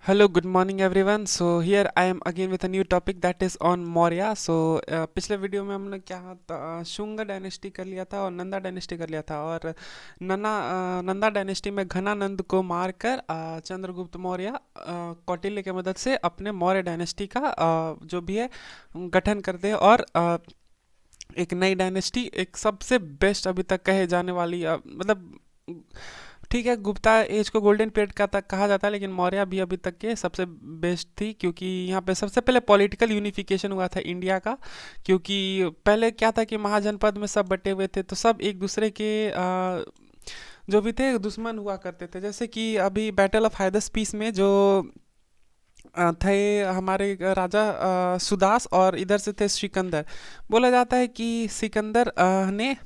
Hello, good morning everyone. So here I am again with a new topic that is on Maurya. पिछले video में हमने क्या था, Shunga dynasty कर लिया था और नंदा डायनेस्टी कर लिया था। और नंदा डायनेस्टी में घनानंद को मारकर चंद्रगुप्त मौर्य कौटिल्य की मदद से अपने मौर्य डायनेस्टी का जो भी है गठन करते हैं। और एक नई डायनेस्टी, एक सबसे बेस्ट अभी तक कहे जाने वाली, मतलब ठीक है, गुप्ता एज को गोल्डन पीरियड का तक कहा जाता है, लेकिन मौर्य भी अभी तक के सबसे बेस्ट थी, क्योंकि यहाँ पे सबसे पहले पॉलिटिकल यूनिफिकेशन हुआ था इंडिया का। क्योंकि पहले क्या था कि महाजनपद में सब बटे हुए थे, तो सब एक दूसरे के जो भी थे दुश्मन हुआ करते थे। जैसे कि अभी बैटल ऑफ हाइदस पीस में जो थे हमारे राजा सुदास, और इधर से थे सिकंदर। बोला जाता है कि सिकंदर ने,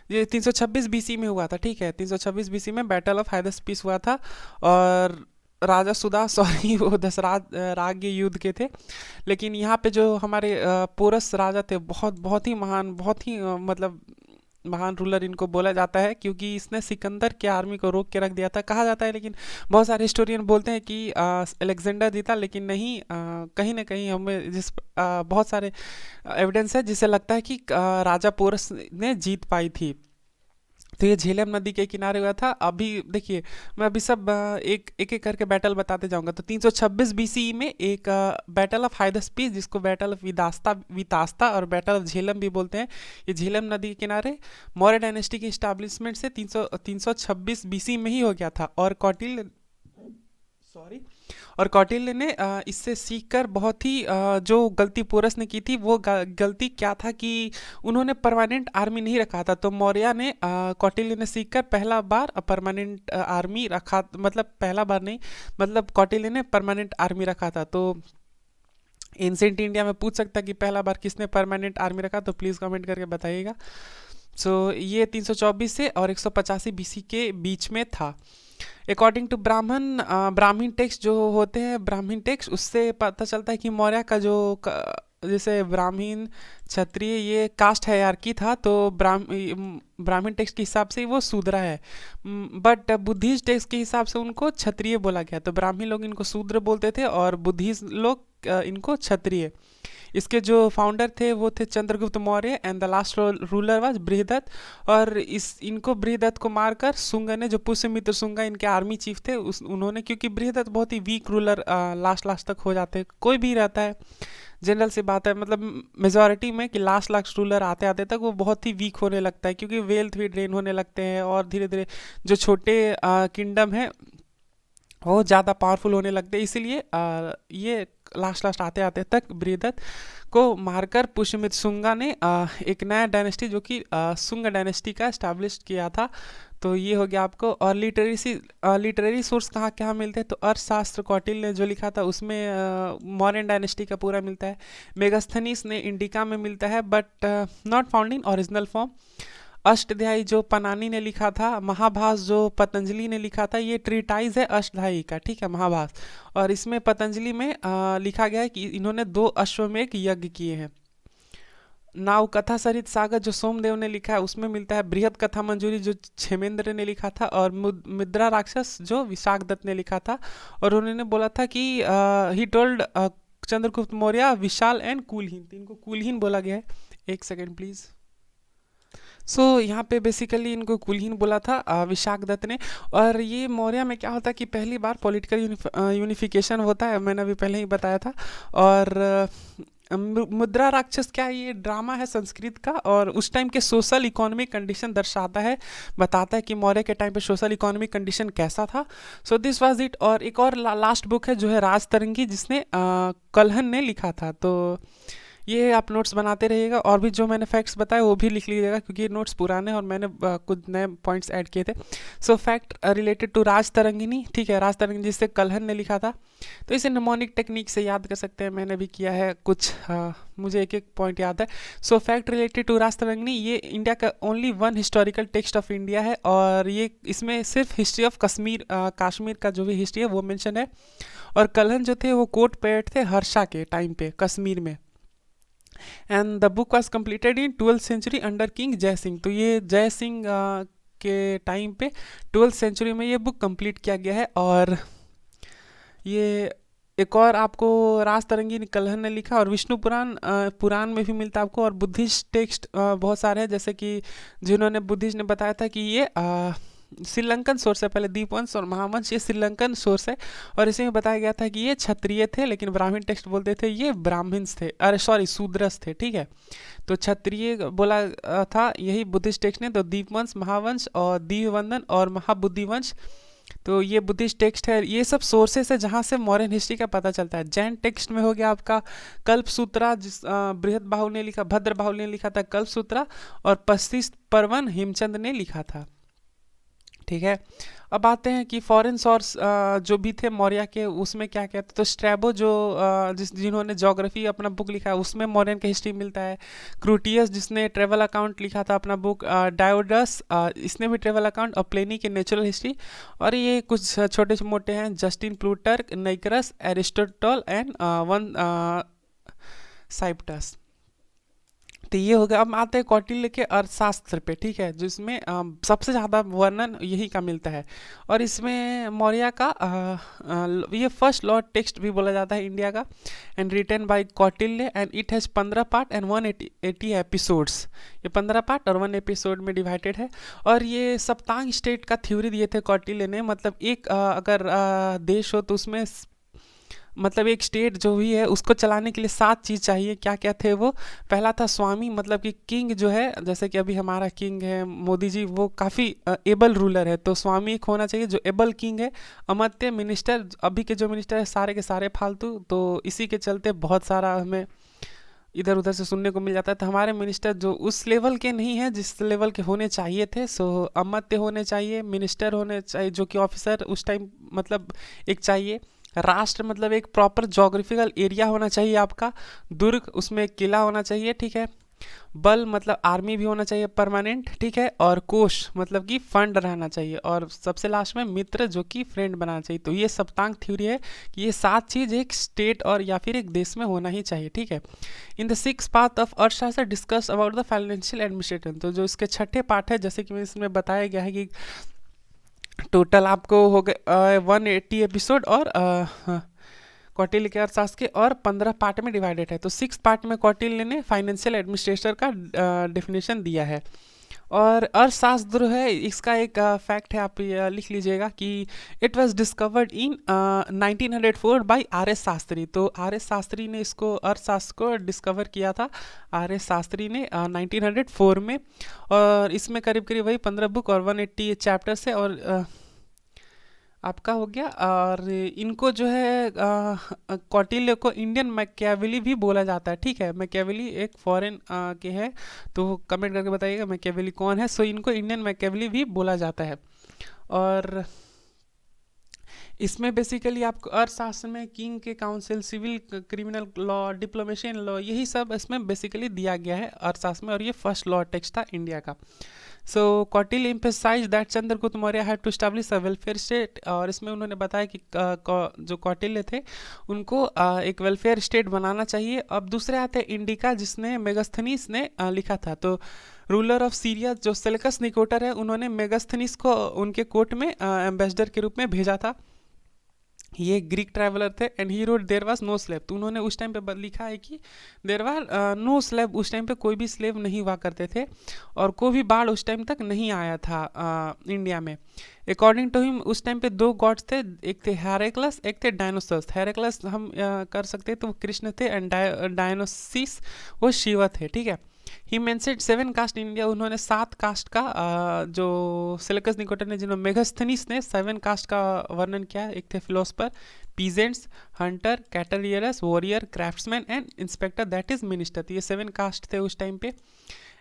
ये 326 बीसी में हुआ था, ठीक है, 326 बीसी में बैटल ऑफ हाइदस पीस हुआ था। और राजा सुदास सॉरी वो दशराज राज्य युद्ध के थे। लेकिन यहाँ पे जो हमारे पोरस राजा थे, बहुत बहुत ही महान, बहुत ही मतलब महान रूलर इनको बोला जाता है, क्योंकि इसने सिकंदर के आर्मी को रोक के रख दिया था कहा जाता है। लेकिन बहुत सारे हिस्टोरियन बोलते हैं कि अलेक्जेंडर जीता, लेकिन नहीं, कहीं ना कहीं हमें बहुत सारे एविडेंस है जिससे लगता है कि राजा पोरस ने जीत पाई थी। तो ये झेलम नदी के किनारे हुआ था। अभी देखिए, मैं अभी सब एक एक एक करके बैटल बताते जाऊंगा। तो 326 बीसी में एक बैटल ऑफ हाइदस्पीस, जिसको बैटल ऑफ विदास्ता वितास्ता और बैटल ऑफ झेलम भी बोलते हैं, ये झेलम नदी के किनारे मौर्य डायनेस्टी की इस्टेब्लिशमेंट से 326 बीसी में ही हो गया था। और कौटिल्य, सॉरी, और कौटिल्य ने इससे सीखकर बहुत ही जो गलती पोरस ने की थी, वो गलती क्या था कि उन्होंने परमानेंट आर्मी नहीं रखा था। तो मौर्य ने कौटिल्य ने सीखकर पहला बार परमानेंट आर्मी रखा, मतलब पहला बार नहीं, मतलब कौटिल्य ने परमानेंट आर्मी रखा था। तो एंसेंट इंडिया में पूछ सकता कि पहला बार किसने परमानेंट आर्मी रखा, तो प्लीज़ कमेंट करके बताइएगा। ये 324 से और 185 बीसी के बीच में था। अकॉर्डिंग टू ब्राह्मण टेक्स्ट जो होते हैं, ब्राह्मण टेक्स्ट, उससे पता चलता है कि मौर्य का जो जैसे ब्राह्मण क्षत्रिय ये कास्ट हायरार्की था, तो ब्राह्मण टेक्स्ट के हिसाब से वो शूद्र है। बट बुद्धिस्ट टेक्स्ट के हिसाब से उनको क्षत्रिय बोला गया। तो ब्राह्मण लोग इनको शूद्र बोलते थे और बुद्धिस्ट लोग इनको क्षत्रिय। इसके जो फाउंडर थे वो थे Chandragupta Maurya, and the last ruler was Brihadatta. और इनको बृहदत्त को मारकर शुंग ने, जो पुष्यमित्र शुंग इनके आर्मी चीफ थे, उन्होंने, क्योंकि बृहदत्त बहुत ही वीक रूलर लास्ट लास्ट तक हो जाते हैं, कोई भी रहता है, जनरल सी बात है, मतलब मेजॉरिटी में, कि लास्ट लास्ट रूलर आते आते तक वो बहुत ही वीक होने लगता है, क्योंकि वेल्थ भी ड्रेन होने लगते हैं, और धीरे धीरे जो छोटे किंगडम है वो ज़्यादा पावरफुल होने लगते हैं। इसीलिए ये लास्ट लास्ट आते आते तक बृहदत्त को मारकर पुष्यमित्र शुंगा ने एक नया डायनेस्टी, जो कि शुंग डायनेस्टी का इस्टेब्लिश किया था। तो ये हो गया आपको। और लिटरेरी सोर्स कहाँ कहाँ मिलते हैं, तो अर्थशास्त्र कौटिल्य ने जो लिखा था उसमें मौर्यन डायनेस्टी का पूरा मिलता है। मेगास्थनीस ने इंडिका में मिलता है, but not found in original form. Ashtadhyayi जो पनानी ने लिखा था, महाभास जो पतंजलि ने लिखा था, ये ट्रीटाइज है अष्टाध्यायी का, ठीक है, महाभास। और इसमें पतंजलि में लिखा गया है कि इन्होंने 2 अश्वमेध यज्ञ किए हैं। नाव कथा सरित सागर जो सोमदेव ने लिखा है उसमें मिलता है। बृहद कथा मंजूरी जो क्षेमेंद्र ने लिखा था, और मुद्रा राक्षस जो विशाख दत्त ने लिखा था। और उन्होंने बोला था कि ही टोल्ड चंद्रगुप्त मौर्य विशाल एंड कुलहीन, तो इनको कुलहीन बोला गया है। एक सेकेंड प्लीज़। यहाँ पे बेसिकली इनको कुलहीन बोला था विशाख दत्त ने। और ये मौर्य में क्या होता है कि पहली बार पॉलिटिकल यूनिफिकेशन होता है, मैंने अभी पहले ही बताया था। और मुद्रा राक्षस क्या है, ये ड्रामा है संस्कृत का, और उस टाइम के सोशल इकोनॉमिक कंडीशन दर्शाता है, बताता है कि मौर्य के टाइम पे सोशल इकोनॉमिक कंडीशन कैसा था। This was it. और एक और लास्ट बुक है जो है राजतरंगी, जिसने कल्हन ने लिखा था। तो ये आप नोट्स बनाते रहिएगा, और भी जो मैंने फैक्ट्स बताए वो भी लिख लीजिएगा, क्योंकि ये नोट्स पुराने और मैंने कुछ नए पॉइंट्स ऐड किए थे। फैक्ट रिलेटेड टू राज तरंगिनी, ठीक है, राज तरंगिनी जिससे कल्हन ने लिखा था। तो इसे निमोनिक टेक्निक से याद कर सकते हैं, मैंने भी किया है कुछ, मुझे एक एक पॉइंट याद है। फैक्ट रिलेटेड टू राज तरंगिनी, ये इंडिया का only one historical text of India है, और ये इसमें सिर्फ हिस्ट्री ऑफ कश्मीर का जो भी हिस्ट्री है वो मेंशन है। और कल्हन जो थे वो कोर्ट पोएट थे हर्षा के टाइम पे कश्मीर में। And the book was completed in 12th century under king Jai Singh. तो ये जय सिंह के टाइम पे 12th सेंचुरी में ये बुक कंप्लीट किया गया है। और ये एक और आपको राजतरंगी कलहन ने लिखा, और विष्णु पुराण पुराण में भी मिलता है आपको, और बुद्धिस्ट टेक्स्ट बहुत सारे हैं, जैसे कि जिन्होंने बुद्धिस्ट ने बताया था कि ये श्रीलंकन सोर्स है। पहले दीपवंश और महावंश ये श्रीलंकन सोर्स है, और इसी में बताया गया था कि ये क्षत्रिय थे, लेकिन ब्राह्मण टेक्स्ट बोलते थे ये ब्राह्मण्स थे, अरे सॉरी शूद्रस थे, ठीक है। तो क्षत्रिय बोला था यही बुद्धिस्ट टेक्स्ट ने। तो दीपवंश, महावंश और दीपवंदन और महाबुद्धिवंश, तो ये बुद्धिस्ट टेक्स्ट है। ये सब सोर्सेस है जहाँ से मॉडर्न हिस्ट्री का पता चलता है। जैन टेक्स्ट में हो गया आपका कल्पसूत्रा, जिस बृहद बाहुल ने लिखा, भद्र बाहुल ने लिखा था कल्पसूत्रा, और 25 पर्वन हेमचंद ने लिखा था, ठीक है। अब आते हैं कि फॉरेन सोर्स जो भी थे मौर्य के, उसमें क्या क्या था। तो स्ट्रैबो जो जिन्होंने ज्योग्राफी अपना बुक लिखा है, उसमें मौर्यन का हिस्ट्री मिलता है। क्रूटियस जिसने ट्रेवल अकाउंट लिखा था अपना बुक, डायोडस इसने भी ट्रेवल अकाउंट, और प्लेनी की नेचुरल हिस्ट्री, और ये कुछ छोटे मोटे हैं, जस्टिन प्लूटर्क, नाइक्रस, एरिस्टोटल एंड वन साइप्टस। तो ये हो गया। अब आते हैं कौटिल्य के अर्थशास्त्र पे, ठीक है, जिसमें सबसे ज़्यादा वर्णन यही का मिलता है। और इसमें मौर्य का ये फर्स्ट लॉ टेक्स्ट भी बोला जाता है इंडिया का, and written by Kautilya, and it has 15 part and 180 episodes. ये 15 पार्ट और 1 एपिसोड में डिवाइडेड है। और ये सप्तांग स्टेट का थ्योरी दिए थे कौटिल्य ने, मतलब एक अगर देश हो तो उसमें मतलब एक स्टेट जो भी है उसको चलाने के लिए 7 चीज़ चाहिए। क्या क्या थे वो? पहला था स्वामी, मतलब कि किंग जो है, जैसे कि अभी हमारा किंग है मोदी जी, वो काफ़ी एबल रूलर है, तो स्वामी एक होना चाहिए जो एबल किंग है। अमात्य, मिनिस्टर, अभी के जो मिनिस्टर है सारे के सारे फालतू, तो इसी के चलते बहुत सारा हमें इधर उधर से सुनने को मिल जाता है। तो हमारे मिनिस्टर जो उस लेवल के नहीं हैं जिस लेवल के होने चाहिए थे। सो अमात्य होने चाहिए, मिनिस्टर होने चाहिए जो कि ऑफिसर उस टाइम मतलब एक चाहिए। राष्ट्र मतलब एक प्रॉपर जोग्राफिकल एरिया होना चाहिए आपका। दुर्ग, उसमें एक किला होना चाहिए, ठीक है। बल मतलब आर्मी भी होना चाहिए परमानेंट, ठीक है। और कोष मतलब कि फंड रहना चाहिए। और सबसे लास्ट में मित्र जो कि फ्रेंड बनाना चाहिए। तो ये सप्तांग थ्योरी है कि ये 7 चीज़ एक स्टेट और या फिर एक देश में होना ही चाहिए, ठीक है। In the 6th part of Arthashastra discuss about the financial administration. तो जो इसके 6ठे पार्ट है, जैसे कि इसमें बताया गया है कि टोटल आपको हो गए 180 एपिसोड, और कौटिल्य के अर्थशास्त्र के, और 15 पार्ट में डिवाइडेड है। तो 6 पार्ट में कौटिल्य ने फाइनेंशियल एडमिनिस्ट्रेटर का डेफिनेशन दिया है। और अर्थशास्त्र है, इसका एक फैक्ट है, आप लिख लीजिएगा कि it was discovered in 1904 by R S. Shastri. तो आर.एस. शास्त्री ने इसको अर्थशास्त्र को डिस्कवर किया था, आर.एस. शास्त्री ने 1904 में। और इसमें करीब करीब वही 15 बुक और 180 चैप्टर्स है। और आपका हो गया। और इनको जो है कौटिल्य को इंडियन मैकियावेली भी बोला जाता है, ठीक है। मैकियावेली एक फॉरेन के है, तो कमेंट करके बताइएगा मैकियावेली कौन है। सो इनको इंडियन मैकियावेली भी बोला जाता है। और इसमें बेसिकली आपको अर्थशास्त्र में किंग के council, civil, criminal law, diplomatic law, यही सब इसमें बेसिकली दिया गया है अर्थशास्त्र में। और ये फर्स्ट लॉ टेक्स्ट था इंडिया का। So Kautilya emphasize that Chandragupta Maurya had to establish a welfare state. और इसमें उन्होंने बताया कि जो कौटिल्य थे उनको एक वेलफेयर स्टेट बनाना चाहिए। अब दूसरे आते हैं इंडिका, जिसने मेगास्थनीस ने लिखा था। तो रूलर ऑफ सीरिया जो सेल्यूकस निकोटर है, उन्होंने मेगास्थनीस को उनके कोर्ट में एम्बेसडर के रूप में भेजा था। ये ग्रीक ट्रैवलर थे, and he wrote there was no slave. तो उन्होंने उस टाइम पे लिखा है कि देयर वार नो स्लेव। उस टाइम पे कोई भी स्लेव नहीं हुआ करते थे, और कोई भी बाढ़ उस टाइम तक नहीं आया था इंडिया में। अकॉर्डिंग टू हिम उस टाइम पे 2 गॉड्स थे, एक थे हेरेक्लस, एक थे डायनोसस। हेरेक्लस हम कर सकते हैं तो वो कृष्ण थे, एंड डायनोसिस वो शिव थे, ठीक है। ही मेंशन्ड 7 कास्ट इंडिया। उन्होंने 7 कास्ट का जो सेल्यूकस निकोटर ने, जिन्होंने मेगास्थनीस ने 7 कास्ट का वर्णन किया। एक थे philosopher, peasants, hunter, cattle rearers, warrior, craftsman and inspector, that is minister. तो ये 7 कास्ट थे उस टाइम पे।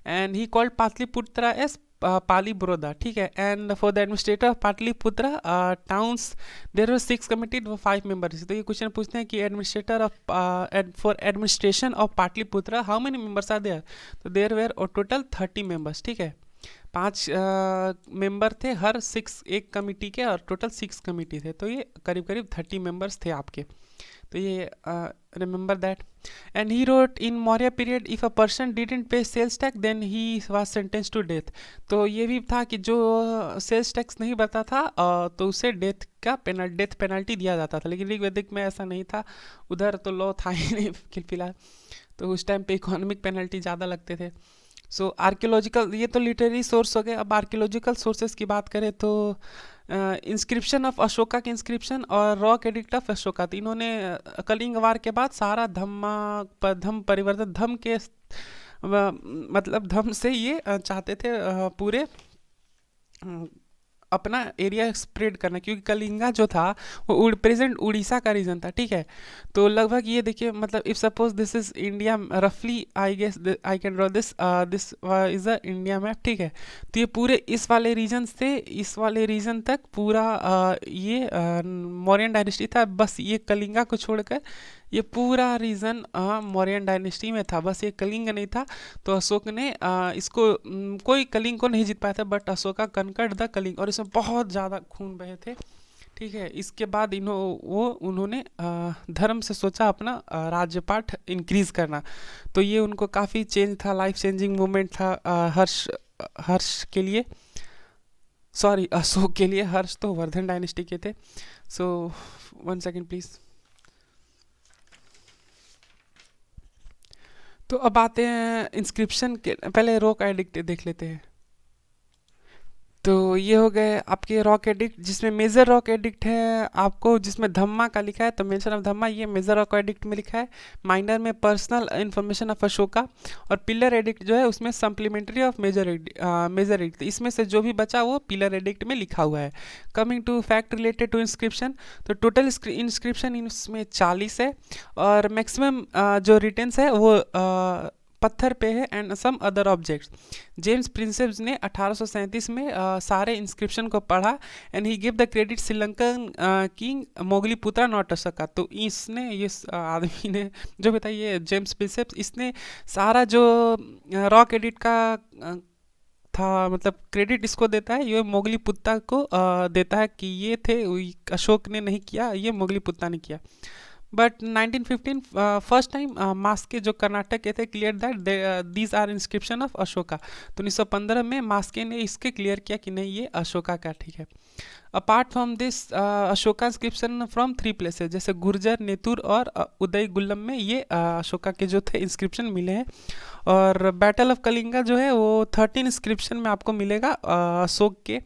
And he called Pataliputra as Palibothra, ठीक है। And for the administrator of Pataliputra towns there were 6 committees व 5 मेंबर्स। तो ये क्वेश्चन पूछते हैं कि administrator of for administration of Pataliputra how many members are there. तो देयर वेर टोटल 30 मेंबर्स, ठीक है। 5 मेंबर थे हर 6 एक कमिटी के, और टोटल 6 कमिटी थे, तो ये करीब करीब 30 मेंबर्स थे आपके। तो ये remember that. And he wrote in Maurya period if a person didn't pay sales tax then he was sentence to death. तो ये भी था कि जो सेल्स टैक्स नहीं भरता था तो उसे डेथ पेनल्टी दिया जाता था, लेकिन ऋग्वेदिक में ऐसा नहीं था, उधर तो लॉ था ही नहीं फिलहाल, तो उस टाइम पे इकोनॉमिक पेनल्टी ज़्यादा लगते थे। सो आर्कियोलॉजिकल, ये तो लिटरेरी सोर्स हो गए। अब आर्कियोलॉजिकल सोर्सेज की बात करें तो इंस्क्रिप्शन ऑफ अशोका के इंस्क्रिप्शन और रॉक एडिक्ट ऑफ अशोका, तो इन्होंने कलिंग वार के बाद सारा धम्म परिवर्तन, धम्म के मतलब धम्म से ये चाहते थे पूरे अपना एरिया स्प्रेड करना, क्योंकि कलिंगा जो था वो प्रेजेंट उड़ीसा का रीजन था, ठीक है। तो लगभग ये देखिए, मतलब if suppose this is India, रफली I guess I can draw this this is a India map, ठीक है। तो ये पूरे इस वाले रीजन से इस वाले रीजन तक पूरा ये मौर्यन डायनेस्टी था, बस ये कलिंगा को छोड़कर ये पूरा रीजन मौर्यन डायनेस्टी में था, बस ये कलिंग नहीं था। तो अशोक ने इसको कोई कलिंग को नहीं जीत पाया था, बट अशोका कनकड द कलिंग, और इसमें बहुत ज़्यादा खून बहे थे, ठीक है। इसके बाद उन्होंने धर्म से सोचा अपना राज्यपाठ इंक्रीज करना, तो ये उनको काफ़ी चेंज था, लाइफ चेंजिंग मोमेंट था हर्ष के लिए, सॉरी अशोक के लिए। हर्ष तो वर्धन डायनेस्टी के थे। सो 1 सेकेंड प्लीज़। तो अब आते हैं इंस्क्रिप्शन के, पहले रॉक एडिक्ट देख लेते हैं। तो ये हो गए आपके रॉक एडिक्ट, जिसमें मेजर रॉक एडिक्ट है आपको, जिसमें धम्मा का लिखा है, तो मेंशन ऑफ धम्मा ये मेजर रॉक एडिक्ट में लिखा है। माइनर में पर्सनल इन्फॉर्मेशन ऑफ अशोका, और पिलर एडिक्ट जो है उसमें सप्लीमेंट्री ऑफ मेजर एडिक्ट, इसमें से जो भी बचा वो पिलर एडिक्ट में लिखा हुआ है। Coming to fact related to inscription, तो टोटल इंस्क्रिप्शन इसमें 40 है, और मैक्सिमम जो रिटेंस है वो पत्थर पे है, and some other objects. James Prinseps ने 1837 में सारे इंस्क्रिप्शन को पढ़ा, and he give the credit Sri Lankan king Mogaliputra not Ashoka. तो इसने ये आदमी ने जो बताया, ये जेम्स प्रिंसेप्स, इसने सारा जो रॉक एडिट का था, मतलब क्रेडिट इसको देता है, ये मोगलीपुत्रा को देता है कि ये थे, अशोक ने नहीं किया, ये मोगलीपुत्रा ने किया। बट 1915 फर्स्ट टाइम मास्के जो कर्नाटक के थे clear that these are inscription of Ashoka. तो 1915 में मास्के ने इसके क्लियर किया कि नहीं ये अशोका का, ठीक है। Apart from this Ashoka inscription from 3 places, जैसे गुर्जर, नेतुर और उदय गुल्लम में ये अशोका के जो थे इंस्क्रिप्शन मिले हैं। और बैटल ऑफ कलिंगा जो है वो 13 इंस्क्रिप्शन में आपको मिलेगा अशोक के।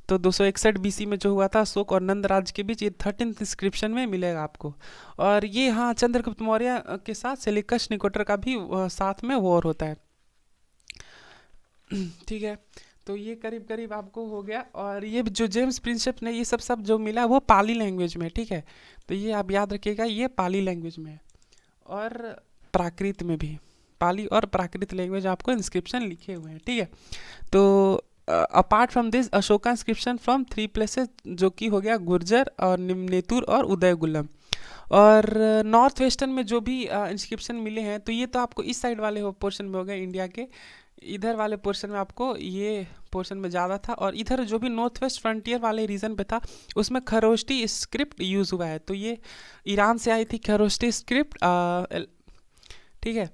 तो 261 बीसी में जो हुआ था अशोक और नंद राज्य के बीच, ये 13th इंस्क्रिप्शन में मिलेगा आपको। और ये हाँ, चंद्रगुप्त मौर्य के साथ सेल्यूकस निकोटर का भी साथ में वॉर होता है, ठीक है। तो ये करीब करीब आपको हो गया। और ये जो जेम्स प्रिंसेप ने ये सब जो मिला वो पाली लैंग्वेज में, ठीक है। तो ये आप याद रखिएगा, ये पाली लैंग्वेज में है, और प्राकृत में भी, पाली और प्राकृत लैंग्वेज आपको इंस्क्रिप्शन लिखे हुए हैं, ठीक है। तो apart from this Ashoka inscription from 3 places, जो कि हो गया गुर्जर और नेतुर और उदय गुल्लम। और नॉर्थ वेस्टर्न में जो भी इंस्क्रिप्शन मिले हैं, तो ये तो आपको इस साइड वाले पोर्शन में हो गए इंडिया के, इधर वाले पोर्शन में आपको ये पोर्शन में ज़्यादा था। और इधर जो भी नॉर्थ वेस्ट फ्रंटियर वाले रीजन पे था उसमें खरोष्टी स्क्रिप्ट यूज़ हुआ है, तो ये ईरान से आई थी खरोष्टी स्क्रिप्ट, ठीक है।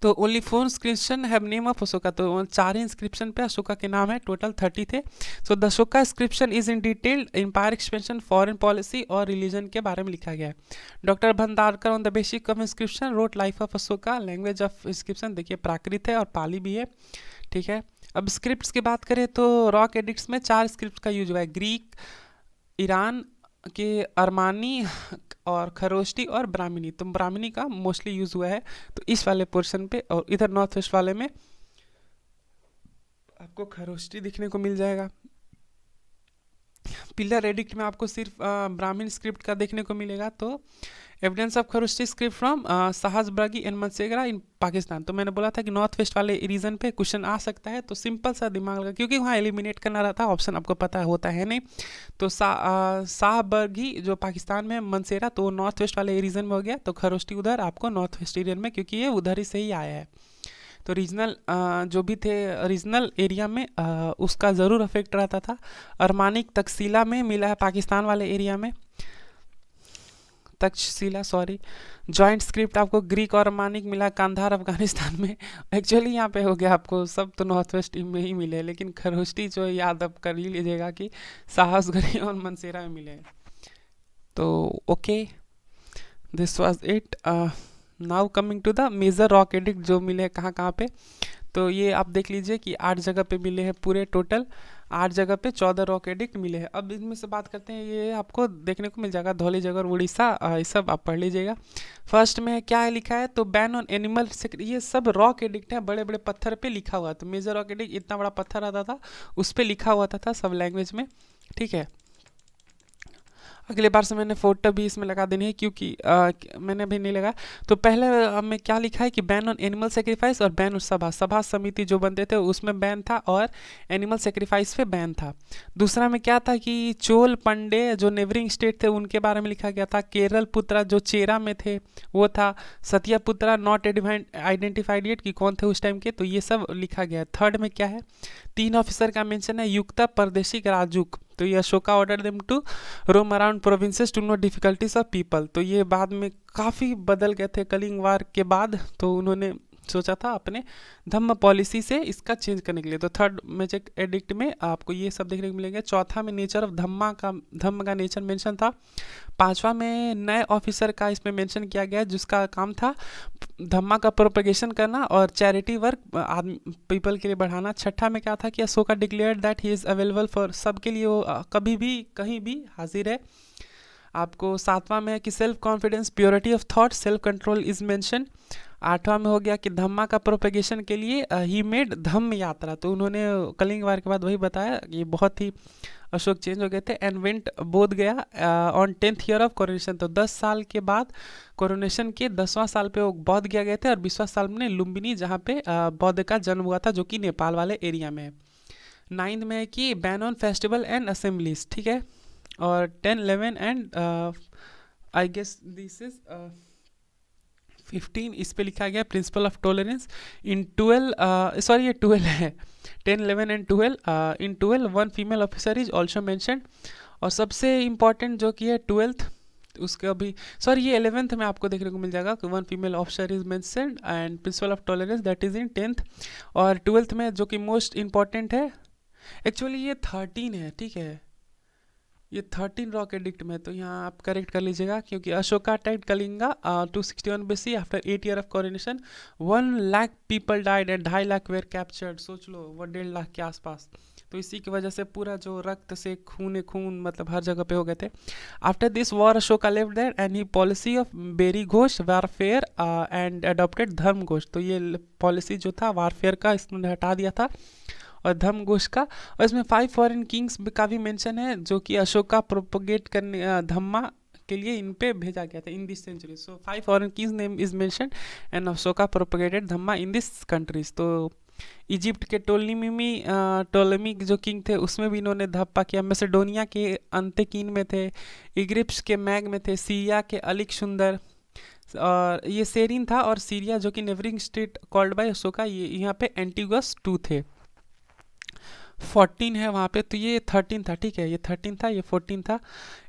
तो only 4 inscription have name of Ashoka, तो 4 इंस्क्रिप्शन पे अशोका के नाम है, टोटल 30 थे। So the Ashoka inscription is in detailed empire expansion, foreign policy और रिलीजन के बारे में लिखा गया है। Doctor Bhandarkar on the basic of inscription wrote life of Ashoka. Language of inscription देखिए प्राकृत है और पाली भी है, ठीक है। अब स्क्रिप्ट्स की बात करें तो रॉक एडिक्ट्स में 4 स्क्रिप्ट का यूज हुआ है, ग्रीक, ईरान के अरमानी और खरोष्टी और ब्राह्मणी। तो ब्राह्मणी का मोस्टली यूज हुआ है तो इस वाले पोर्शन पे, और इधर नॉर्थ वेस्ट वाले में आपको खरोष्टी दिखने को मिल जाएगा। पिलर एडिक्ट में आपको सिर्फ ब्राह्मण स्क्रिप्ट का देखने को मिलेगा। तो evidence of Kharosthi script from Shahbazgarhi and Mansehra in Pakistan. तो मैंने बोला था कि नॉर्थ वेस्ट वाले रीजन पे क्वेश्चन आ सकता है, तो सिंपल सा दिमाग लगा, क्योंकि वहाँ एलिमिनेट करना रहता है, ऑप्शन आपको पता होता है नहीं। तो शाहबर्गी जो पाकिस्तान में, मनसेरा तो नॉर्थ वेस्ट वाले रीजन में हो गया, तो खरोष्टी उधर आपको नॉर्थ वेस्ट रीजन में, क्योंकि ये उधर ही से ही आया है। तो रीजनल जो भी थे रीजनल एरिया में उसका ज़रूर अफेक्ट रहता था। अरमानिक तकसीला में मिला है पाकिस्तान वाले एरिया में, तक्षशिला सॉरी। जॉइंट स्क्रिप्ट आपको ग्रीक और अरमानिक मिला कांधार अफगानिस्तान में। एक्चुअली यहाँ पे हो गया आपको सब तो नॉर्थ वेस्ट में ही मिले, लेकिन खरोष्टी जो याद अब कर ही लीजिएगा कि साहसगढ़ी और मनसेरा में मिले। तो okay, this was it. Now coming to the major rock edict जो मिले कहाँ कहाँ पे। तो ये आप देख लीजिए कि 8 जगह पे मिले हैं, पूरे टोटल 8 जगह पे 14 रॉक एडिक्ट मिले हैं। अब इनमें से बात करते हैं, ये आपको देखने को मिल जाएगा धौली जगह और उड़ीसा, ये सब आप पढ़ लीजिएगा। फर्स्ट में क्या है लिखा है, तो बैन ऑन एनिमल, ये सब रॉक एडिक्ट है, बड़े बड़े पत्थर पे लिखा हुआ। तो मेजर रॉक एडिक्ट इतना बड़ा पत्थर आता था उस पर लिखा हुआ था सब लैंग्वेज में, ठीक है। अगले बार से मैंने फोटो भी इसमें लगा देनी है क्योंकि मैंने भी नहीं लगा। तो पहले में क्या लिखा है कि बैन ऑन एनिमल सेक्रीफाइस और बैन उस सभा समिति जो बनते थे उसमें बैन था और एनिमल सेक्रीफाइस पे बैन था। दूसरा में क्या था कि चोल पंडे जो नेबरिंग स्टेट थे उनके बारे में लिखा गया था। केरल पुत्रा जो चेरा में थे वो था। सतिया पुत्रा नॉट आइडेंटिफाइड येट कि कौन थे उस टाइम के, तो ये सब लिखा गया है। थर्ड में क्या है, 3 ऑफिसर का मेंशन है, युक्ता परदेशिक राजूक। तो ये Ashoka order them to roam around provinces to know difficulties of people. तो ये बाद में काफ़ी बदल गए थे कलिंग वार के बाद, तो उन्होंने सोचा था अपने धम्म पॉलिसी से इसका चेंज करने के लिए। तो थर्ड मैजिक एडिक्ट में आपको ये सब देखने को मिलेंगे। चौथा में नेचर ऑफ धम्म का नेचर मेंशन था। पांचवा में नए ऑफिसर का इसमें मेंशन किया गया जिसका काम था धम्मा का प्रोपगेशन करना और चैरिटी वर्क आदमी पीपल के लिए बढ़ाना। छठा में क्या था कि Ashoka declared that he is available for, सबके लिए वो कभी भी कहीं भी हाजिर है। आपको सातवां में है कि self confidence, purity of thought, self control is mention. आठवां में हो गया कि धम्मा का प्रोपेगेशन के लिए ही मेड धम्म यात्रा। तो उन्होंने कलिंग वार के बाद वही बताया, ये बहुत ही अशोक चेंज हो गए थे। एंड वेंट बोध गया on 10th year of coronation. तो 10 साल के बाद कोरोनेशन के 10वां साल पे वो बौद्ध गया गए थे और 20वां साल में लुम्बिनी जहाँ पे बौद्ध का जन्म हुआ था जो कि नेपाल वाले एरिया में है। 9th में है कि ban on festival and assemblies, ठीक है। और 10, 11 and I guess this is 15 इस पे लिखा गया principle of tolerance. In 12 sorry ये 12 है, 10, 11 and 12 in 12 1 female officer is also mentioned. और सबसे इम्पॉर्टेंट जो कि है 12th, उसके अभी सॉरी ये 11th में आपको देखने को मिल जाएगा कि 1 female officer is mentioned and principal of tolerance that is in 10th। और 12th में जो कि मोस्ट इम्पॉर्टेंट है, एक्चुअली ये 13 है, ठीक है, ये 13 रॉक एडिक्ट में। तो यहाँ आप करेक्ट कर लीजिएगा क्योंकि Ashoka attacked Kalinga 261 BC after 8 year of coronation. 1 lakh people died and 2.5 lakh were captured. सोच लो वो 1.5 लाख के आसपास। तो इसी की वजह से पूरा जो रक्त से खून मतलब हर जगह पे हो गए थे। After this war Ashoka left that and he policy of Bheri Ghosh warfare and adopted Dharma Ghosh. तो ये पॉलिसी जो था वारफेयर का इसने हटा दिया था और धर्म घोष का। और इसमें 5 फॉरेन किंग्स का भी मेंशन है जो कि अशोका प्रोपोगेट करने धम्मा के लिए इन पे भेजा गया था in this century. So 5 foreign kings name is mention and Ashoka propagated Dhamma in this countries. तो इजिप्ट के टोलेमी जो किंग थे उसमें भी इन्होंने धप्पा किया। मैसेडोनिया के अंत्यकीन में थे, इग्रिप्स के मैग में थे, सीरिया के अलिक सुंदर, और ये सेरिन था। और सीरिया जो कि neighbouring state called by Ashoka, ये यहाँ पे एंटीगस 2 थे। 14 है वहाँ पे, तो ये 13 था, ठीक है, ये 13 था, ये 14 था।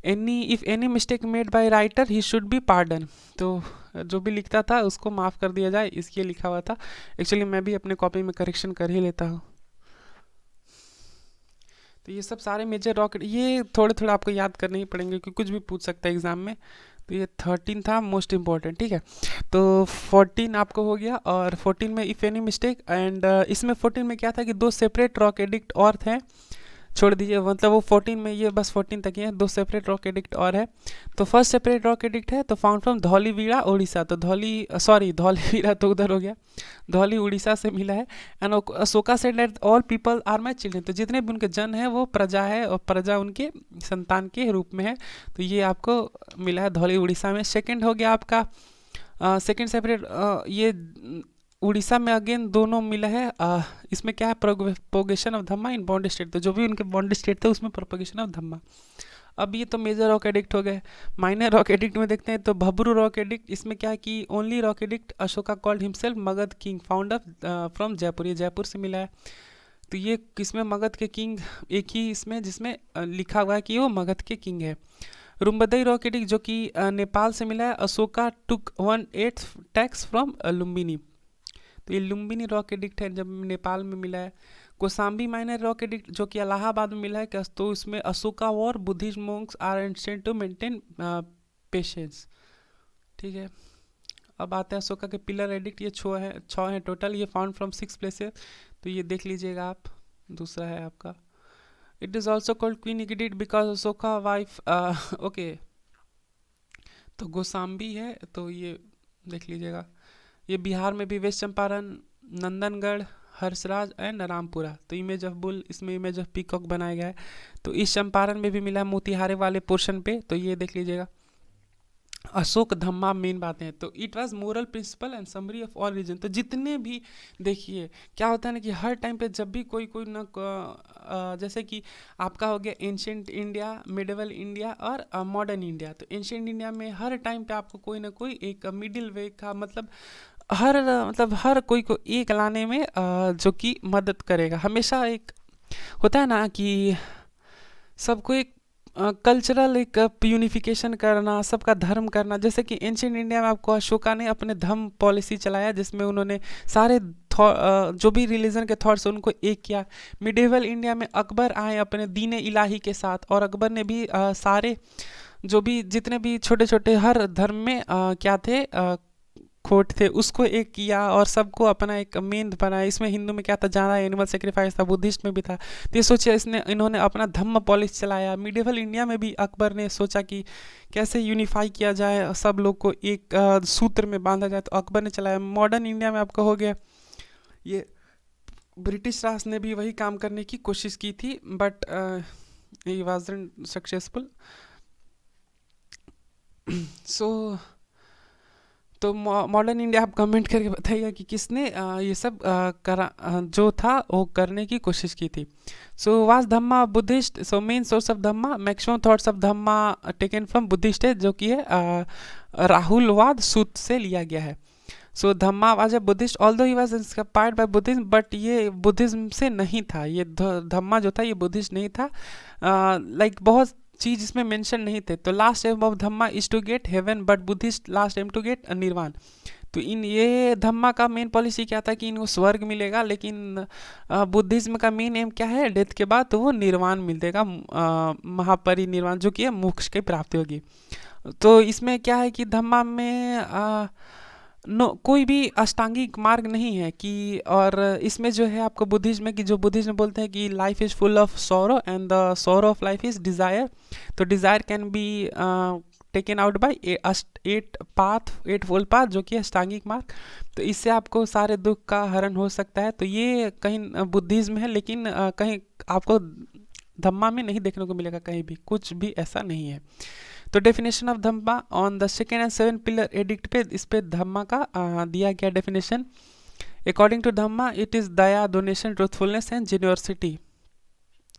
If any mistake made by writer he should be pardon. तो जो भी लिखता था उसको माफ़ कर दिया जाए, इसके लिखा हुआ था। एक्चुअली मैं भी अपने कॉपी में करेक्शन कर ही लेता हूँ। तो ये सब सारे मेजर रॉकेट ये थोड़े थोड़े आपको याद करने ही पड़ेंगे क्योंकि कुछ भी पूछ सकता है एग्जाम में। तो ये 13 था मोस्ट इम्पॉर्टेंट, ठीक है। तो 14 आपको हो गया। और 14 में इफ़ एनी मिस्टेक एंड इसमें 14 में क्या था कि 2 सेपरेट रॉक एडिक्ट और थे, छोड़ दीजिए, मतलब वो 14 में ये बस 14 तक ही है। 2 सेपरेट रॉक एडिक्ट और है। तो फर्स्ट सेपरेट रॉक एडिक्ट है तो फाउंड फ्रॉम धौलीवीरा उड़ीसा। तो धौलीवीरा तो उधर हो गया, धौली उड़ीसा से मिला है। And Ashoka said that all people are my children. तो जितने भी उनके जन है वो प्रजा है और प्रजा उनके संतान के रूप में है। तो ये आपको मिला है धौली उड़ीसा में। सेकेंड हो गया आपका सेकेंड सेपरेट ये उड़ीसा में अगेन दोनों मिला है। इसमें क्या है, propagation of Dhamma in bond state. तो जो भी उनके बॉन्ड स्टेट थे उसमें प्रोपोगेशन ऑफ धम्मा। अब ये तो मेजर रॉक एडिक्ट हो गए। माइनर रॉक एडिक्ट में देखते हैं तो भब्रू रॉक एडिक्ट, इसमें क्या है कि only rock edict Ashoka called himself Magadh king found of from Jaipur, ये जयपुर से मिला है। तो ये किसमें मगध के किंग, एक ही इसमें जिसमें लिखा हुआ है कि वो मगध के किंग है। रुम्बदई रॉक एडिक्ट जो कि नेपाल से मिला है, अशोका टुक 1/8 टैक्स फ्रॉम लुम्बिनी, तो ये लुम्बिनी रॉक एडिक्ट है जब नेपाल में मिला है। कोसाम्बी माइनर रॉक एडिक्ट जो कि इलाहाबाद में मिला है, तो इसमें Ashoka war Buddhist monks are ancient to maintain patience, ठीक है। अब आते हैं अशोका के पिलर एडिक्ट, ये छः हैं टोटल, ये फाउंड फ्रॉम 6 प्लेसेस, तो ये देख लीजिएगा आप। दूसरा है आपका, it is also called queen addict because Ashoka wife, okay. तो गोसाम्बी है, तो ये देख लीजिएगा। ये बिहार में भी वेस्ट चंपारण, नंदनगढ़, हर्षराज एंड रामपुरा, तो इमेज ऑफ बुल, इसमें इमेज ऑफ पीकॉक बनाया गया है। तो इस चंपारण में भी मिला है मोतिहारे वाले पोर्शन पे, तो ये देख लीजिएगा। अशोक धम्मा मेन बातें हैं, तो it was moral principle and summary of all reason. तो जितने भी देखिए क्या होता है ना कि हर टाइम पे जब भी कोई कोई ना जैसे कि आपका हो गया एंशियंट इंडिया, मिडिवल इंडिया और मॉडर्न इंडिया। तो एंशियंट इंडिया में हर टाइम पे आपको कोई ना कोई एक मिडिल वे का मतलब हर कोई को एक लाने में जो कि मदद करेगा। हमेशा एक होता है ना कि सबको एक कल्चरल एक यूनिफिकेशन करना, सबका धर्म करना। जैसे कि एंशियंट इंडिया में आपको अशोका ने अपने धर्म पॉलिसी चलाया, जिसमें उन्होंने सारे जो भी रिलीजन के थॉट्स उनको एक किया। मिडिवल इंडिया में अकबर आए अपने दीन इलाही के साथ, और अकबर ने भी सारे जो भी जितने भी छोटे छोटे हर धर्म में क्या थे खोट थे, उसको एक किया और सबको अपना एक मेन बनाया। इसमें हिंदू में क्या था, ज़्यादा एनिमल सेक्रीफाइस था, बुद्धिस्ट में भी था। तो ये सोचिए इन्होंने अपना धम्म पॉलिश चलाया। मिडिवल इंडिया में भी अकबर ने सोचा कि कैसे यूनिफाई किया जाए, सब लोग को एक सूत्र में बांधा जाए, तो अकबर ने चलाया। मॉडर्न इंडिया में आपका हो गया ये ब्रिटिश राज ने भी वही काम करने की कोशिश की थी, बट ही वाजंट सक्सेसफुल। सो तो मॉडर्न इंडिया आप कमेंट करके बताइएगा कि किसने ये सब जो था वो करने की कोशिश की थी। So was Dhamma Buddhist, so main source of Dhamma, maximum thoughts of Dhamma taken from Buddhist है, जो कि है राहुलवाद सूत्र से लिया गया है। So Dhamma was a Buddhist although he was inspired by Buddhism, but ये बुद्धिज्म से नहीं था। ये धम्मा जो था ये बुद्धिस्ट नहीं था। लाइक बहुत चीज इसमें मेंशन नहीं थे। तो last aim of Dhamma is to get heaven, but Buddhist last aim to get nirvana. तो इन ये धम्मा का मेन पॉलिसी क्या था कि इनको स्वर्ग मिलेगा, लेकिन बुद्धिज्म का मेन एम क्या है, डेथ के बाद तो वो निर्वाण मिलेगा, महापरिनिर्वाण, जो कि है मोक्ष की प्राप्ति होगी। तो इसमें क्या है कि धम्मा में कोई भी अष्टांगिक मार्ग नहीं है कि, और इसमें जो है आपको बुद्धिज्म में कि जो बुद्धिज्म बोलते हैं कि life is full of sorrow and the sorrow of life is desire. तो desire can be taken out by 8 fold path, जो कि अष्टांगिक मार्ग। तो इससे आपको सारे दुख का हरण हो सकता है। तो ये कहीं बुद्धिज्म है, लेकिन कहीं आपको धम्मा में नहीं देखने को मिलेगा, कहीं भी कुछ भी ऐसा नहीं है। तो definition of Dhamma on the second and 7 pillar edict पे, इस पे धम्मा का दिया गया definition. According to Dhamma it is दया, donation, truthfulness and generosity,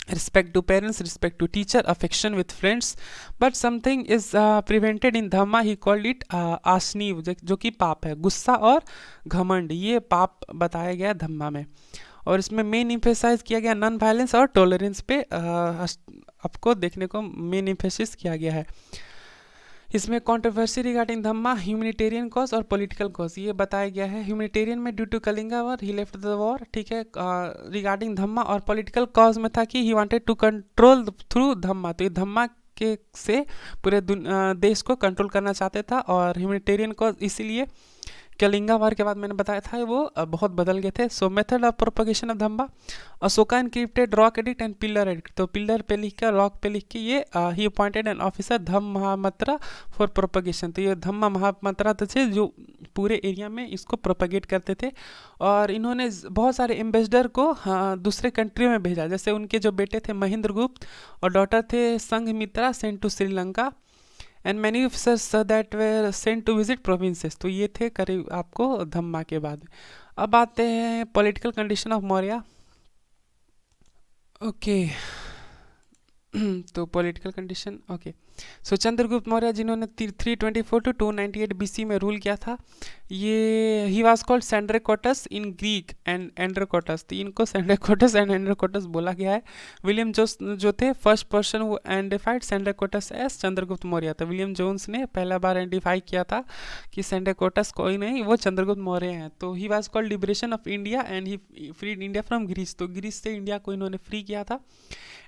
respect to parents, respect to teacher, affection with friends, but something is prevented in dhamma, he called it आसनीव, जो कि पाप है। गुस्सा और घमंड ये पाप बताया गया धम्मा में। और इसमें मेन इम्फेसाइज किया गया नॉन वायलेंस और टॉलरेंस पे, आपको देखने को मेन इम्फेसिस किया गया है। इसमें controversy regarding Dhamma, humanitarian cause और पॉलिटिकल कॉज ये बताया गया है। ह्यूमैनिटेरियन में due to Kalinga war he left the war, ठीक है। रिगार्डिंग धम्मा और पॉलिटिकल कॉज में था कि he wanted to control through Dhamma, तो ये धम्मा के से पूरे देश को कंट्रोल करना चाहते था। और ह्यूमैनिटेरियन कॉज इसीलिए कलिंगा वार के बाद मैंने बताया था वो बहुत बदल गए थे। So method of propagation of Dhamma, Ashoka encrypted rock edict and pillar edict. तो पिलर पे लिख कर, रॉक पे लिख के ये he appointed an officer Dhamma Mahamatra for propagation. तो ये धम्म महामंत्रा थे जो पूरे एरिया में इसको प्रोपगेट करते थे। और इन्होंने बहुत सारे एम्बेसडर को दूसरे कंट्री में भेजा, जैसे उनके जो बेटे थे महेंद्र गुप्त और डॉटर थे Sanghamitra, sent to Sri Lanka, and many officers that were sent to visit provinces. तो ये थे करीब आपको धम्मा के बाद। अब आते हैं political condition of Maurya. Okay तो पॉलिटिकल कंडीशन ओके। सो चंद्रगुप्त मौर्य जिन्होंने 324 टू 298 बीसी में रूल किया था, ये he was called Sandrocottus in Greek and Androcottus, तो इनको सेंड्रेकोटस एंड एंड्रोकोटस बोला गया है। विलियम जोन्स जो थे फर्स्ट पर्सन वो आइडेंटिफाइड सेंड्रेकोटस एज चंद्रगुप्त मौर्य, तो विलियम जोन्स ने पहला बार आइडेंटिफाई किया था कि सेंड्रेकोटस कोई नहीं, वो चंद्रगुप्त मौर्य हैं। तो he was called liberation of India and he freed India from Greece, तो ग्रीस से इंडिया को इन्होंने फ्री किया था।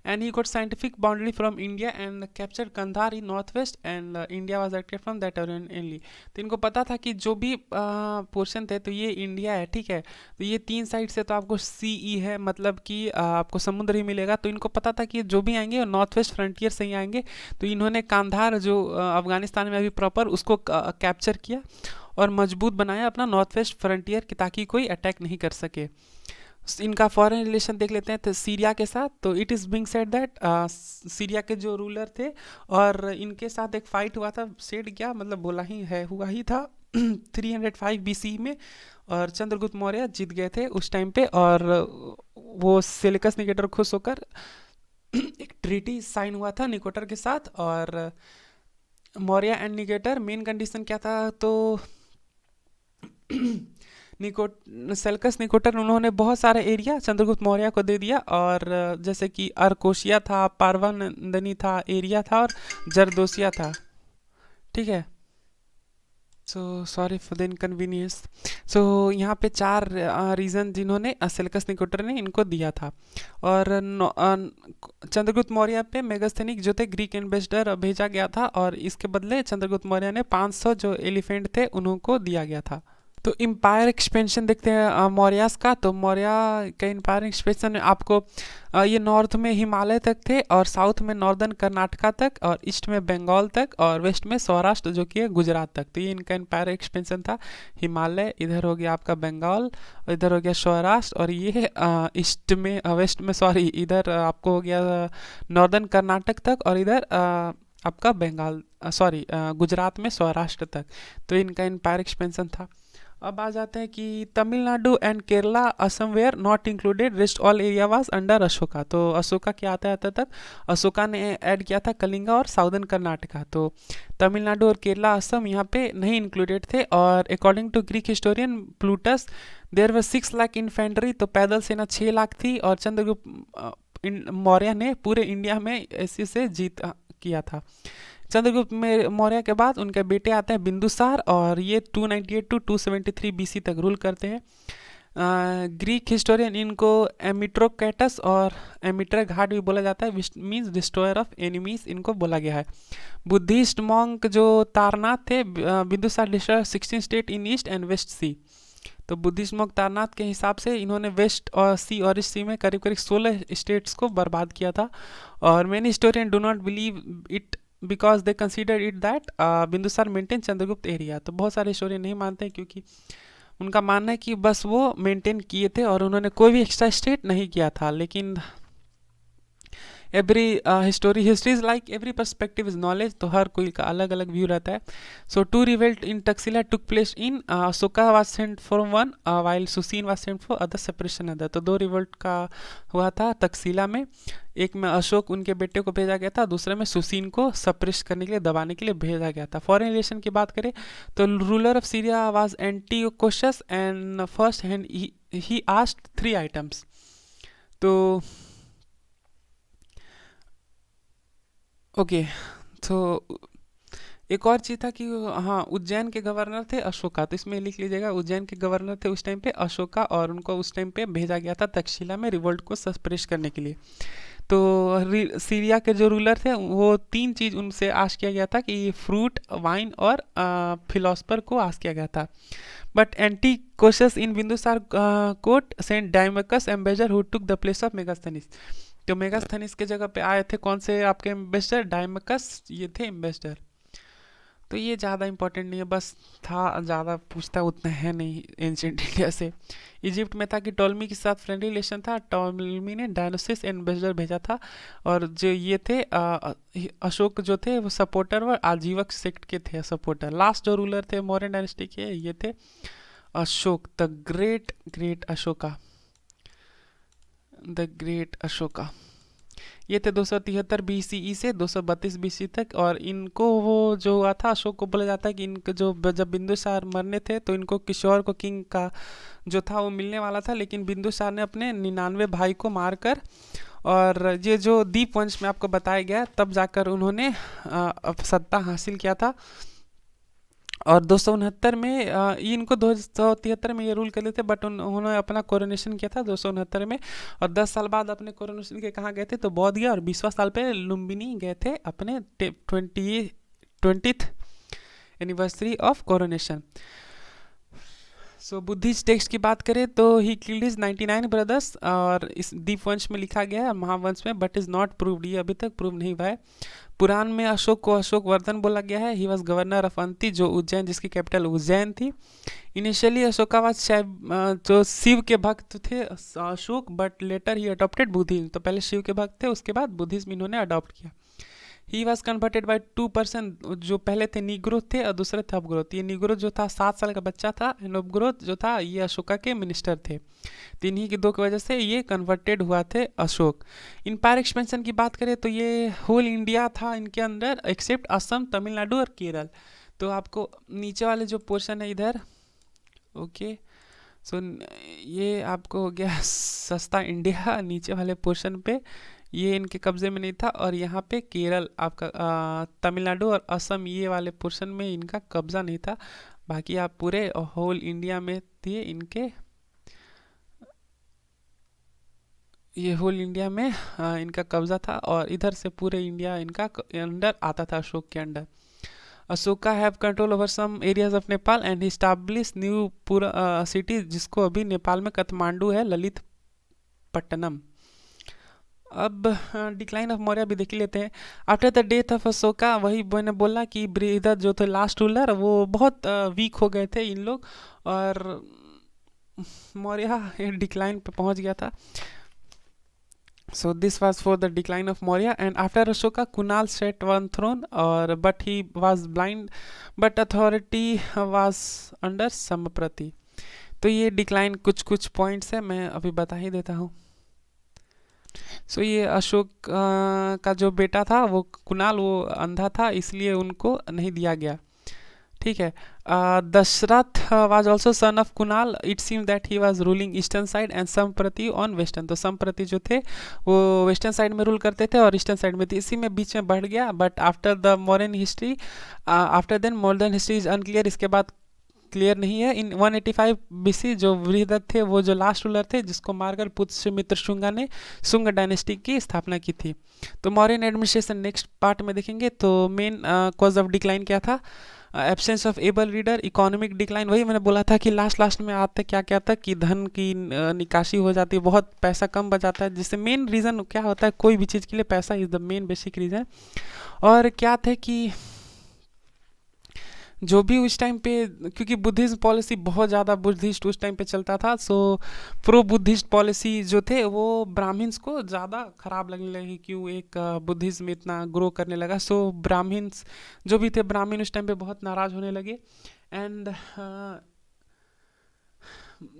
And he got scientific boundary from India and captured Kandhar in northwest and India was active from that area only। तो इनको पता था कि जो भी पोर्शन थे तो ये इंडिया है, ठीक है, तो ये तीन साइड से तो आपको सी ई है, मतलब कि आपको समुद्र ही मिलेगा, तो इनको पता था कि जो भी आएंगे नॉर्थ वेस्ट फ्रंटियर से ही आएंगे। तो इन्होंने कांधार जो अफगानिस्तान में अभी प्रॉपर उसको कैप्चर किया और मजबूत बनाया अपना नॉर्थ वेस्ट फ्रंटियर की, ताकि कोई अटैक नहीं कर सके। इनका फॉरेन रिलेशन देख लेते हैं तो सीरिया के साथ, तो it is being said that Syria के जो रूलर थे और इनके साथ एक फाइट हुआ था, सेड क्या मतलब बोला ही है, हुआ ही था 305 बीसी में, और चंद्रगुप्त मौर्य जीत गए थे उस टाइम पे, और वो सेलिकस निकेटर खुश होकर एक ट्रीटी साइन हुआ था निकोटर के साथ। और Maurya and Nicator main condition क्या था, तो निकोट सेल्कस निकोटर उन्होंने बहुत सारा एरिया चंद्रगुप्त मौर्य को दे दिया, और जैसे कि अर्कोशिया था, पारवानंदनी था एरिया था, और जरदोसिया था, ठीक है। So sorry for the inconvenience. So यहाँ पे चार रीज़न जिन्होंने सेल्कस निकोटर ने इनको दिया था। और चंद्रगुप्त मौर्य पे मेगास्थेनिक जो थे ग्रीक एम्बेसडर भेजा गया था, और इसके बदले चंद्रगुप्त मौर्य ने 500 जो एलिफेंट थे उनको दिया गया था। तो एम्पायर एक्सपेंशन देखते हैं मौर्यास का, तो मौर्य का एम्पायर एक्सपेंशन में आपको ये नॉर्थ में हिमालय तक थे, और साउथ में नॉर्दर्न कर्नाटका तक, और ईस्ट में बंगाल तक, और वेस्ट में सौराष्ट्र जो कि है गुजरात तक। तो ये इनका एम्पायर एक्सपेंशन था। हिमालय इधर हो गया आपका बंगाल, और इधर हो गया सौराष्ट्र, और ये ईस्ट में वेस्ट में सॉरी इधर आपको हो गया नॉर्दर्न कर्नाटक तक, और इधर आपका बंगाल सॉरी गुजरात में सौराष्ट्र तक। तो इनका एम्पायर एक्सपेंशन था। अब आ जाते हैं कि Tamil Nadu and Kerala Assam were not included, rest all area was under Ashoka. तो अशोका के आते आते तक अशोका ने ऐड किया था कलिंगा और साउदर्न कर्नाटका, तो तमिलनाडु और केरला असम यहाँ पे नहीं इंक्लूडेड थे। और according to Greek historian Plutus there were 6 lakh infantry, तो पैदल सेना 6 लाख थी, और चंद्रगुप्त मौर्य ने पूरे इंडिया में ऐसे से जीत किया था। चंद्रगुप्त मौर्य के बाद उनके बेटे आते हैं बिंदुसार, और ये 298 टू 273 बीसी तक रूल करते हैं। ग्रीक हिस्टोरियन इनको एमिट्रोकैटस और एमिट्रा घाट भी बोला जाता है, मींस डिस्ट्रॉयर ऑफ एनिमीज इनको बोला गया है। बुद्धिस्ट मॉन्क जो तारनाथ थे, Bindusara destroyer 16 state in east and west sea. तो बुद्धिस्ट मॉन्क तारनाथ के हिसाब से इन्होंने वेस्ट और सी और ईस्ट सी में करीब करीब 16 स्टेट्स को बर्बाद किया था। और many historian do not believe it because they consider it that Bindusara maintain Chandragupta area. तो बहुत सारे हिस्टोरियन नहीं मानते हैं, क्योंकि उनका मानना है कि बस वो मेंटेन किए थे और उन्होंने कोई भी एक्स्ट्रा स्टेट नहीं किया था। लेकिन every history is like every perspective is knowledge, तो हर कोई का अलग अलग व्यू रहता है। So 2 revolt in Taxila took place in Ashoka was sent for one while Susima was sent for other separation other. तो 2 रिवोल्ट का हुआ था तक्सिला में, एक में अशोक उनके बेटे को भेजा गया था, दूसरे में सुसीन को सप्रेस करने के लिए, दबाने के लिए भेजा गया था। फॉरेन रिलेशन की बात करें तो ruler of Syria was Antiochus and first hand he asked 3 items. तो ओके, तो एक और चीज़ था कि हाँ उज्जैन के गवर्नर थे अशोका, तो इसमें लिख लीजिएगा उज्जैन के गवर्नर थे उस टाइम पे अशोका, और उनको उस टाइम पे भेजा गया था तक्षशिला में रिवोल्ट को सप्रेस करने के लिए। तो सीरिया के जो रूलर थे वो 3 चीज़ उनसे आश किया गया था, कि फ्रूट, वाइन और फिलोसफर को आश किया गया था। But Antiochus in Bindusara court sent Deimachus ambassador who took the place of Megasthenes. तो मेगास्थनीस के जगह पे आए थे कौन से आपके एम्बेसडर, डायमकस ये थे एम्बेसडर। तो ये ज़्यादा इंपॉर्टेंट नहीं है, बस था, ज़्यादा पूछता उतना है नहीं एंशिएंट इंडिया से। इजिप्ट में था कि टॉलमी के साथ फ्रेंडली रिलेशन था, टॉलमी ने डायनोसिस एम्बेसडर भेजा था, और जो ये थे अशोक जो थे वो सपोर्टर और आजीवक सेक्ट के थे सपोर्टर। लास्ट जो रूलर थे मौर्यन डायनेस्टी के ये थे Ashok, the great Ashoka, the great Ashoka. ये थे 273 BCE से 232 BC तक। और इनको वो जो हुआ था, अशोक को बोला जाता है कि इनको जब बिंदुसार मरने थे तो इनको किशोर को किंग का जो था वो मिलने वाला था, लेकिन बिंदुसार ने अपने 99 भाई को मारकर, और ये जो दीप वंश में आपको बताया गया, तब जाकर उन्होंने अब सत्ता हासिल किया था। और 269 में ये इनको 273 में ये रूल कर लेते, बट उन्होंने अपना कोरोनेशन किया था 269 में। और 10 साल बाद अपने कोरोनेशन के कहाँ गए थे, तो बौद्ध गया। और 20वां साल पे लुम्बिनी गए थे अपने 20th anniversary of coronation. So Buddhist text की बात करें तो ही किल्ड हिज 99 ब्रदर्स, और इस दीप वंश में लिखा गया है, महावंश में, बट इज़ नॉट प्रूव्ड, ये अभी तक प्रूव नहीं हुआ है। पुराण में अशोक को अशोक वर्धन बोला गया है। ही वॉज गवर्नर ऑफ अंति, जो उज्जैन, जिसकी कैपिटल उज्जैन थी। इनिशियली अशोकावाद जो शिव के भक्त थे Ashok, but later he adopted Buddhism, तो पहले शिव के भक्त थे, उसके बाद बुद्धिज्म इन्होंने अडॉप्ट किया। ही वॉज कन्वर्टेड बाई 2%, जो पहले थे निग्रोथ थे और दूसरे थे अपग्रोथ। ये निग्रोथ जो था 7 साल का बच्चा था, एंड अपग्रोथ जो था ये अशोका के मिनिस्टर थे। तो इन्हीं की दो की वजह से ये कन्वर्टेड हुआ थे अशोक। इम्पायर एक्सपेंशन की बात करें तो ये होल इंडिया था इनके अंदर, एक्सेप्ट असम, तमिलनाडु और केरल। तो आपको नीचे वाले जो पोर्शन है इधर, ओके, सो ये आपको हो गया सस्ता इंडिया, नीचे वाले पोर्शन पे ये इनके कब्जे में नहीं था। और यहाँ पे केरल आपका तमिलनाडु और असम, ये वाले पोर्शन में इनका कब्जा नहीं था। बाकी आप पूरे होल इंडिया में थे इनके, ये होल इंडिया में इनका कब्जा था। और इधर से पूरे इंडिया इनका अंडर आता था, अशोक के under. Ashoka have control over some areas of Nepal and he establish new पूरा सिटी, जिसको अभी नेपाल में काठमांडू है, ललित पट्टनम। अब डिक्लाइन ऑफ मौर्य भी देख लेते हैं। After the death of Ashoka, वही मैंने बोला कि इधर जो थे लास्ट रूलर, वो बहुत वीक हो गए थे इन लोग, और मौर्य डिक्लाइन पे पहुंच गया था। So this was for the decline of Maurya, and after Ashoka, Kunal set one throne, or but he was blind, but authority was under Samprati। तो ये डिक्लाइन कुछ कुछ पॉइंट्स है, मैं अभी बता ही देता हूँ। सो ये अशोक का जो बेटा था वो कुणाल, वो अंधा था, इसलिए उनको नहीं दिया गया, ठीक है। Dasharatha was also son of Kunala. It seem that he was ruling eastern side and Samprati on western. तो समप्रति जो थे वो वेस्टर्न साइड में रूल करते थे और ईस्टर्न साइड में थे, इसी में बीच में बढ़ गया। But after the modern history, after then modern history is unclear, इसके बाद क्लियर नहीं है। इन 185 BC जो बृहदत्त थे, वो जो लास्ट रूलर थे, जिसको मारकर पुष्यमित्र शुंगा ने शुंग डायनेस्टी की स्थापना की थी। तो मॉडर्न एडमिनिस्ट्रेशन नेक्स्ट पार्ट में देखेंगे। तो मेन कॉज ऑफ डिक्लाइन क्या था, absence of able reader, economic decline, वही मैंने बोला था कि लास्ट में आते क्या क्या था कि धन की निकासी हो जाती है, बहुत पैसा कम बचाता है, जिससे मेन रीज़न क्या होता है, कोई भी चीज़ के लिए पैसा is the main basic reason. और क्या थे कि जो भी उस टाइम पे, क्योंकि बुद्धिज्म पॉलिसी बहुत ज़्यादा बुद्धिस्ट उस टाइम पे चलता था, सो प्रो बुद्धिस्ट पॉलिसी जो थे वो ब्राह्मण्स को ज़्यादा ख़राब लगने लगी, क्यों एक बुद्धिज्म इतना ग्रो करने लगा। सो ब्राह्मण्स जो भी थे, ब्राह्मण उस टाइम पे बहुत नाराज़ होने लगे। एंड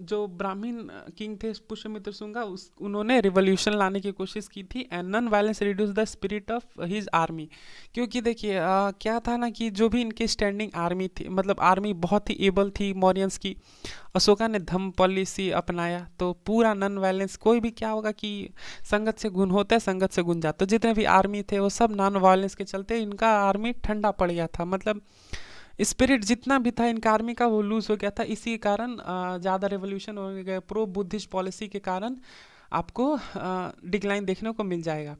जो ब्राह्मण किंग थे पुष्यमित्र शुंगा, उन्होंने रिवॉल्यूशन लाने की कोशिश की थी, and non violence reduce the spirit of his army. क्योंकि देखिए क्या था ना कि जो भी इनकी स्टैंडिंग आर्मी थी, मतलब आर्मी बहुत ही एबल थी मौर्यंस की, अशोका ने धम्म पॉलिसी अपनाया, तो पूरा नॉन वायलेंस, कोई भी क्या होगा कि संगत से गुण होता है, संगत से गुण जाता, तो जितने भी आर्मी थे वो सब नॉन वायलेंस के चलते इनका आर्मी ठंडा पड़ गया था, मतलब स्पिरिट जितना भी था इनका आर्मी का वो लूज हो गया था। इसी कारण ज़्यादा रेवोल्यूशन हो गया, प्रो बुद्धिस्ट पॉलिसी के कारण आपको डिक्लाइन देखने को मिल जाएगा।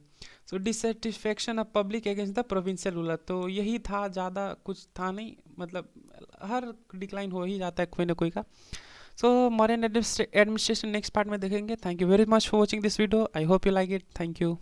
So dissatisfaction of public against the provincial ruler, तो यही था, ज़्यादा कुछ था नहीं, मतलब हर डिक्लाइन हो ही जाता है कोई ना कोई का। So modern administration next part में देखेंगे। Thank you very much for watching this video, I hope you like it, thank you.